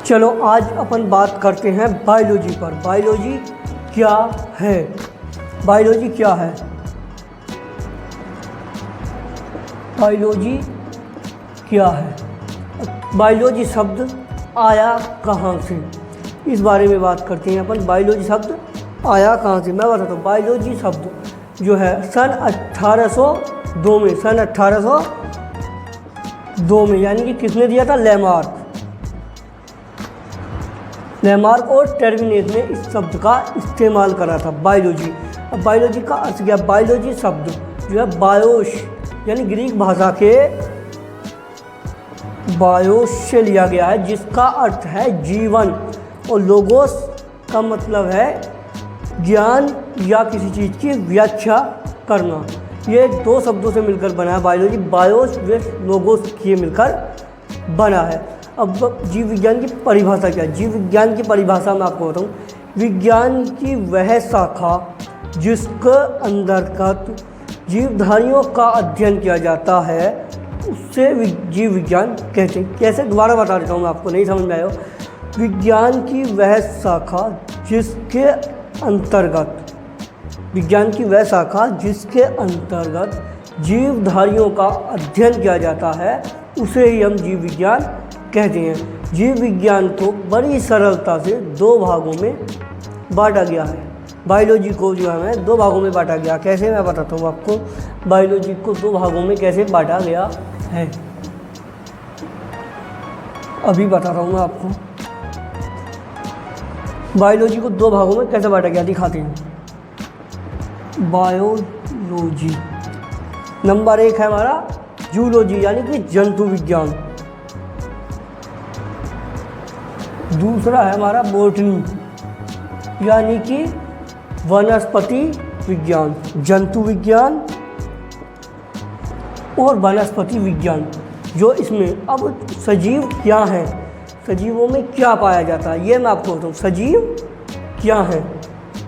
चलो आज अपन बात करते हैं बायोलॉजी पर। बायोलॉजी क्या है? बायोलॉजी क्या है? बायोलॉजी क्या है? बायोलॉजी शब्द आया कहाँ से, इस बारे में बात करते हैं अपन। बायोलॉजी शब्द आया कहाँ से, मैं बताता हूँ। बायोलॉजी शब्द जो है सन 1802 में, सन 1802 में, यानी कि किसने दिया था? लेमार्क और टर्बिनेट ने इस शब्द का इस्तेमाल करा था, बायोलॉजी। अब बायोलॉजी का अर्थ क्या? बायोलॉजी शब्द जो है बायोस यानी ग्रीक भाषा के बायोस से लिया गया है, जिसका अर्थ है जीवन, और लोगोस का मतलब है ज्ञान या किसी चीज़ की व्याख्या करना। ये दो शब्दों से मिलकर बना है बायोलॉजी। बायोस व लोगोस के मिलकर बना है। अब जीव विज्ञान की परिभाषा क्या है? जीव विज्ञान की परिभाषा मैं आपको बताऊँ। विज्ञान की वह शाखा जिसके अंतर्गत जीवधारियों का अध्ययन किया जाता है, उससे जीव विज्ञान कहते हैं। कैसे? दोबारा बता देता हूँ मैं आपको, नहीं समझ में आया। विज्ञान की वह शाखा जिसके अंतर्गत, विज्ञान की वह शाखा जिसके अंतर्गत जीवधारियों का अध्ययन किया जाता है, उसे ही हम जीव विज्ञान कहते हैं। जीव विज्ञान को बड़ी सरलता से दो भागों में बांटा गया है। बायोलॉजी को जो है दो भागों में बांटा गया। कैसे? मैं बताता हूँ आपको। बायोलॉजी को दो भागों में कैसे बांटा गया है, अभी बता रहा हूँ मैं आपको। बायोलॉजी को दो भागों में कैसे बांटा गया दिखाते हैं। बायोलॉजी नंबर 1 है हमारा जूलॉजी यानी कि जंतु विज्ञान। दूसरा है हमारा बॉटनी यानी कि वनस्पति विज्ञान। जंतु विज्ञान और वनस्पति विज्ञान जो इसमें। अब सजीव क्या है, सजीवों में क्या पाया जाता है, ये मैं आपको बताऊँ। सजीव क्या है?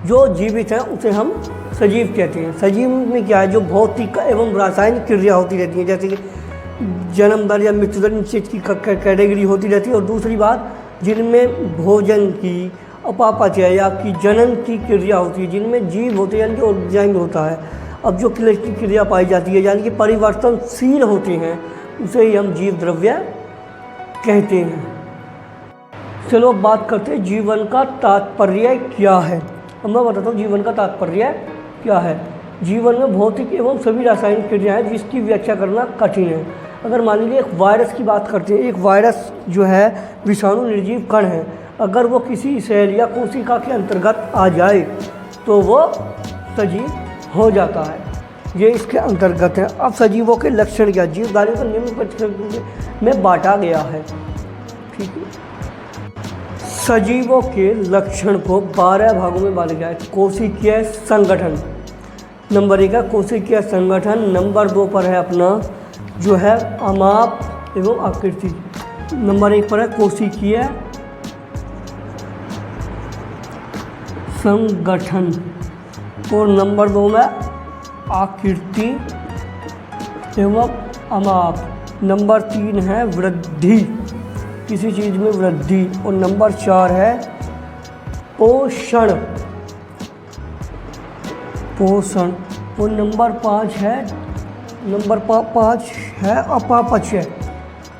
जो जीवित हैं उसे हम सजीव कहते हैं। सजीव में क्या है? जो भौतिक एवं रासायनिक क्रिया होती रहती है, जैसे कि जन्म दर या मृत्यु दर, इन चीज़ की कैटेगरी होती रहती है। और दूसरी बात, जिनमें भोजन की, अपापचय या कि जनन की क्रिया होती है, जिनमें जीव होते हैं यानी कि ऑर्गेनिज्म होता है। अब जो की क्रिया पाई जाती है यानी कि परिवर्तनशील होते हैं, उसे ही हम जीव द्रव्य कहते हैं। चलो अब बात करते हैं जीवन का तात्पर्य क्या है। अब मैं बताता हूँ जीवन का तात्पर्य क्या है। जीवन में भौतिक एवं सभी रासायनिक क्रियाएं जिसकी व्याख्या करना कठिन है। अगर मान लीजिए एक वायरस की बात करते हैं। एक वायरस जो है विषाणु निर्जीव कण है। अगर वो किसी सेल या कोशिका के अंतर्गत आ जाए तो वो सजीव हो जाता है। ये इसके अंतर्गत है। अब सजीवों के लक्षण क्या? जीवधारियों को निम्न परिस्थितियों में बांटा गया है। ठीक है। सजीवों के लक्षण को 12 भागों में बांटा गया है। कोशिकीय संगठन नंबर 1 है, कोशिकीय संगठन। नंबर 2 पर है अपना जो है अमाप एवं आकृति। नंबर 1 पर है कोशिकीय संगठन और नंबर 2 में आकृति एवं अमाप। नंबर 3 है वृद्धि, किसी चीज़ में वृद्धि। और नंबर 4 है पोषण। और नंबर 5 है अपापचय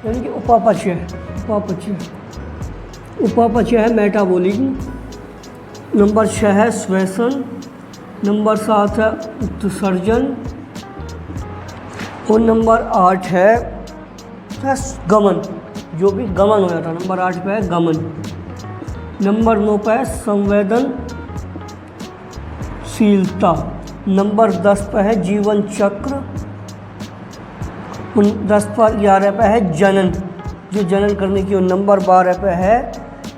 यानी कि उपापचय है मेटाबॉलिज्म। नंबर 6 है श्वसन। नंबर 7 है उत्सर्जन। और नंबर 8 है गमन, जो भी गमन हो जाता है। नंबर 8 पे है गमन। नंबर 9 पे है संवेदनशीलता। नंबर 10 पे है जीवन चक्र। 10 पर 11 पे है जनन, जो जनन करने की। और नंबर 12 पे है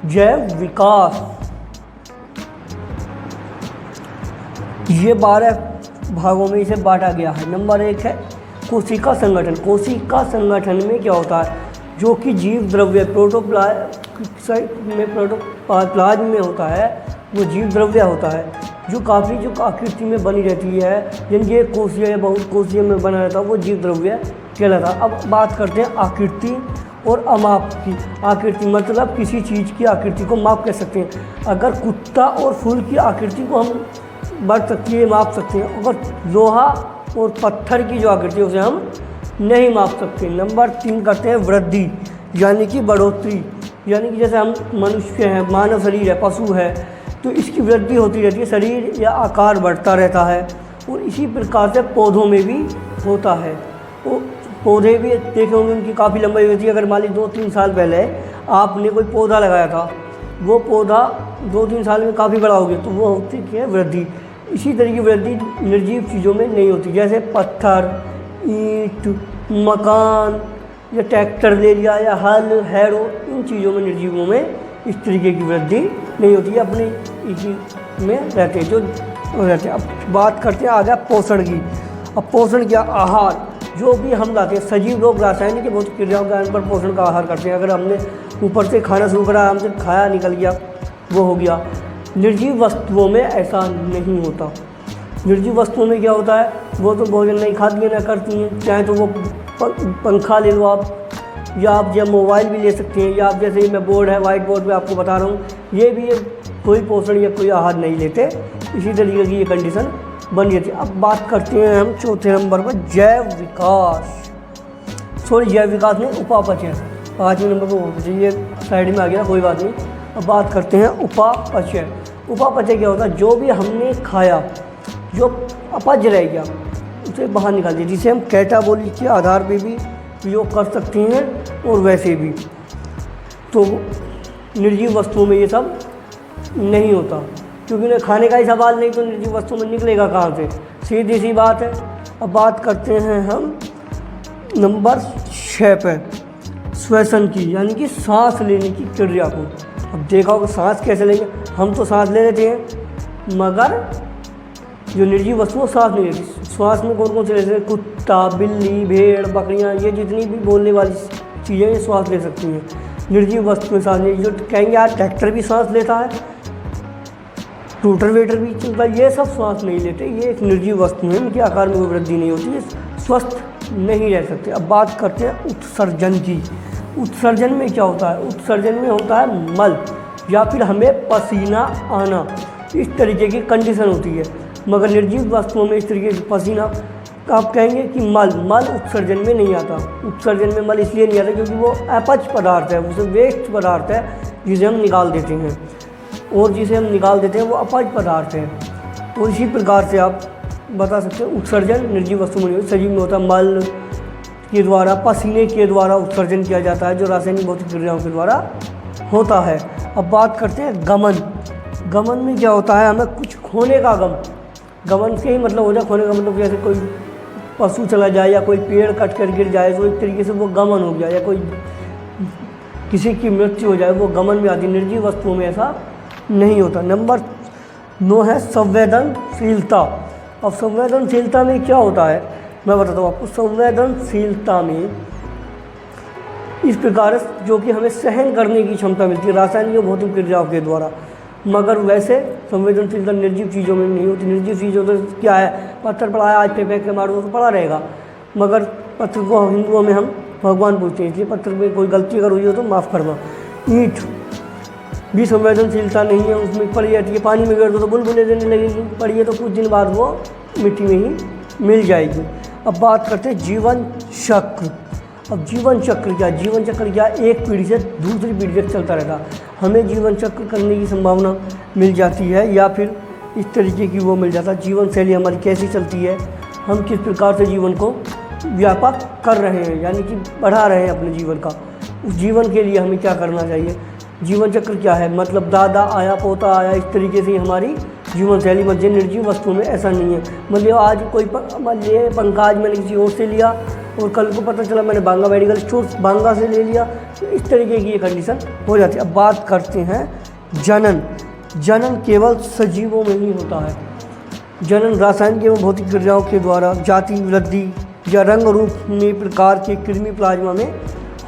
जैव विकास। ये 12 भागों में इसे बांटा गया है। नंबर 1 है कोशिका संगठन। कोशिका संगठन में क्या होता है? जो कि जीव द्रव्य प्रोटोप्लाज्म में होता है, वो जीव द्रव्य होता है, जो काफ़ी जो आकृति में बनी रहती है, जिनके कोशिया या बहुत कोशिया में बना रहता है, वो जीव द्रव्य कहलाता है। अब बात करते हैं आकृति और अमाप की आकृति, मतलब किसी चीज़ की आकृति को माप कह सकते हैं। अगर कुत्ता और फूल की आकृति को हम बढ़ सकती है, माप सकते हैं, अगर लोहा और पत्थर की जो आकृति है उसे हम नहीं माप सकते। नंबर 3 करते हैं वृद्धि, यानी कि बढ़ोतरी, यानी कि जैसे हम मनुष्य हैं, मानव शरीर है, पशु है, तो इसकी वृद्धि होती रहती है, शरीर या आकार बढ़ता रहता है। और इसी प्रकार से पौधों में भी होता है। वो पौधे भी देखे होंगे, उनकी काफ़ी लंबाई होती है। अगर मान ली 2-3 साल पहले आपने कोई पौधा लगाया था, वो पौधा 2-3 साल में काफ़ी बड़ा हो गया, तो वो होती है वृद्धि। इसी तरह की वृद्धि निर्जीव चीज़ों में नहीं होती, जैसे पत्थर, ईंट, मकान या ट्रैक्टर ले लिया या हल, हैरो, इन चीज़ों में, निर्जीवों में इस तरीके की वृद्धि नहीं होती है, अपने इसी में रहते हैं जो रहते हैं। अब बात करते हैं आगे पोषण की। अब पोषण क्या, आहार जो भी हम लाते हैं, सजीव लोग रासायनिक बहुत क्रियाओं के आधार पर पोषण का आहार करते हैं। अगर हमने ऊपर से खाना शुरू करा, हमसे खाया निकल गया, वो हो गया। निर्जीव वस्तुओं में ऐसा नहीं होता। निर्जीव वस्तुओं में क्या होता है, वो तो भोजन नहीं खाती हैं, ना करती हैं, चाहे तो वो पंखा ले लो आप, या आप जब मोबाइल भी ले सकते हैं, या आप जैसे ही मैं बोर्ड है, वाइट बोर्ड पे आपको बता रहा हूँ, ये भी कोई पोषण या कोई आहार नहीं लेते। इसी तरीके की ये कंडीशन बन गई थी। अब बात करते हैं हम चौथे नंबर पर, जैव विकास। जैव विकास में उपापचय, 5वें नंबर पर उपापचय, ये साइड में आ गया, कोई बात नहीं। अब बात करते हैं उपापचय। उपापचय क्या होता है, जो भी हमने खाया, जो अपच रह गया, उसे बाहर निकाल दिया, जिसे हम कैटाबॉलिक के आधार पे भी प्रयोग कर सकते हैं और वैसे भी। तो निर्जीव वस्तुओं में ये सब नहीं होता, क्योंकि उन्हें खाने का ही सवाल नहीं, तो निर्जीव वस्तुओं में निकलेगा कहाँ से, सीधी सी बात है। अब बात करते हैं हम नंबर 6 पे, श्वसन की, यानी कि सांस लेने की क्रिया को। अब देखा होगा सांस कैसे लेंगे, हम तो सांस ले लेते हैं, मगर जो निर्जीव वस्तुओं सांस नहीं लेती। श्वास में कौन कौन से लेते हैं, कुत्ता, बिल्ली, भेड़, बकरियाँ, ये जितनी भी बोलने वाली चीज़ें ये श्वास ले सकती हैं। निर्जीव वस्तुएं सांस ले, जो कहेंगे यार ट्रैक्टर भी सांस लेता है, रोटर वेटर भी चलता है, ये सब सांस नहीं लेते, ये एक निर्जीव वस्तु है, इनके आकार में कोई वृद्धि नहीं होती, ये स्वस्थ नहीं रह सकते। अब बात करते हैं उत्सर्जन की। उत्सर्जन में क्या होता है, उत्सर्जन में होता है मल, या फिर हमें पसीना आना, इस तरीके की कंडीशन होती है। मगर निर्जीव वस्तुओं में इस तरीके से पसीना, आप कहेंगे कि मल उत्सर्जन में नहीं आता। उत्सर्जन में मल इसलिए नहीं आता क्योंकि वो अपच पदार्थ है, उसे वेस्ट पदार्थ है जिसे हम निकाल देते हैं, और जिसे हम निकाल देते हैं वो अपच पदार्थ है। तो इसी प्रकार से आप बता सकते हैं उत्सर्जन निर्जीव वस्तु में नहीं होता, सजीव में होता है। मल के द्वारा, पसीने के द्वारा उत्सर्जन किया जाता है, जो रासायनिक भौतिक क्रियाओं के द्वारा होता है। अब बात करते हैं गमन। गमन में क्या होता है, हमें कुछ खोने का गम, गमन से ही मतलब हो जाए, खोने का मतलब जैसे कोई पशु चला जाए या कोई पेड़ कट कर गिर जाए, तो एक तरीके से वो गमन हो गया, या कोई किसी की मृत्यु हो जाए, वो गमन में आती है। निर्जीव वस्तुओं में ऐसा नहीं होता। नंबर 9 है संवेदनशीलता। अब संवेदनशीलता में क्या होता है, मैं बताता हूँ आपको। संवेदनशीलता में इस प्रकार जो कि हमें सहन करने की क्षमता मिलती है रासायनिक और भौतिक क्रियाओं के द्वारा, मगर वैसे संवेदनशीलता निर्जीव चीज़ों में नहीं होती। निर्जीव चीज़ों तो क्या है, पत्थर पड़ा है, आज पे फेंक के मारो तो पड़ा रहेगा, मगर पत्थर को हिंदुओं में हम भगवान पूछते हैं, इसलिए पत्थर में कोई गलती अगर हुई हो तो माफ़ करना। ईंट भी संवेदनशीलता नहीं है, उसमें पड़ी जाती है, पानी में गिर दो तो बुलबुले देने लगेगी, पड़ी है तो कुछ दिन बाद वो मिट्टी में ही मिल जाएगी। अब बात करते हैं जीवन चक्र। अब जीवन चक्र क्या, जीवन चक्र क्या, एक पीढ़ी से दूसरी पीढ़ी तक चलता रहता। हमें जीवन चक्र करने की संभावना मिल जाती है, या फिर इस तरीके की वो मिल जाता है। जीवन शैली हमारी कैसी चलती है, हम किस प्रकार से जीवन को व्यापक कर रहे हैं, यानी कि बढ़ा रहे हैं अपने जीवन का, उस जीवन के लिए हमें क्या करना चाहिए। जीवन चक्र क्या है, मतलब दादा आया पोता आया, इस तरीके से हमारी जीवन शैली। मध्य निर्जीव वस्तुओं में ऐसा नहीं है, मतलब आज कोई ये पंखा आज मैंने किसी और से लिया और कल को पता चला मैंने बांगा मेडिकल स्टोर बांगा से ले लिया, तो इस तरीके की ये कंडीशन हो जाती है। अब बात करते हैं जनन। जनन केवल सजीवों में ही होता है। जनन रासायनिक एवं भौतिक क्रियाओं के द्वारा जाति वृद्धि या रंग रूप में प्रकार के कृमि प्लाज्मा में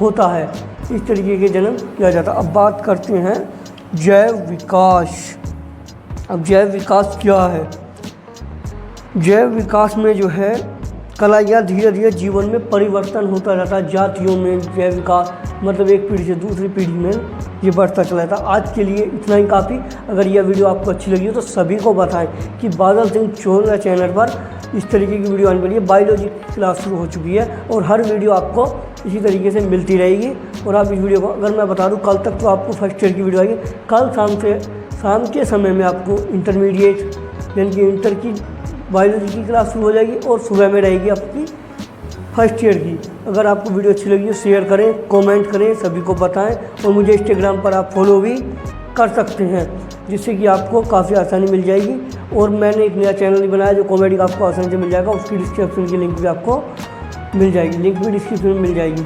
होता है, इस तरीके के जनन किया जाता है। अब बात करते हैं जैव विकास। अब जैव विकास क्या है, जैव विकास में जो है कला या धीरे धीरे जीवन में परिवर्तन होता रहता है। जातियों में जैव विकास, मतलब एक पीढ़ी से दूसरी पीढ़ी में ये बढ़ता चला था। आज के लिए इतना ही काफ़ी। अगर यह वीडियो आपको अच्छी लगी हो तो सभी को बताएं कि बादल सिंह चोरला चैनल पर इस तरीके की वीडियो आने वाली है। बायोलॉजी की क्लास शुरू हो चुकी है और हर वीडियो आपको इसी तरीके से मिलती रहेगी। और आप इस वीडियो को, अगर मैं बता दूं, कल तक तो आपको फर्स्ट ईयर की वीडियो आएगी। कल शाम के समय में आपको इंटरमीडिएट यानी कि इंटर की बायोलॉजी की क्लास शुरू हो जाएगी और सुबह में रहेगी आपकी फर्स्ट ईयर की। अगर आपको वीडियो अच्छी लगी तो शेयर करें, कमेंट करें, सभी को बताएं और मुझे इंस्टाग्राम पर आप फॉलो भी कर सकते हैं, जिससे कि आपको काफ़ी आसानी मिल जाएगी। और मैंने एक नया चैनल भी बनाया जो कॉमेडी का आपको आसानी से मिल जाएगा, उसकी डिस्क्रिप्शन की लिंक भी आपको मिल जाएगी, लिंक भी डिस्क्रिप्शन में मिल जाएगी।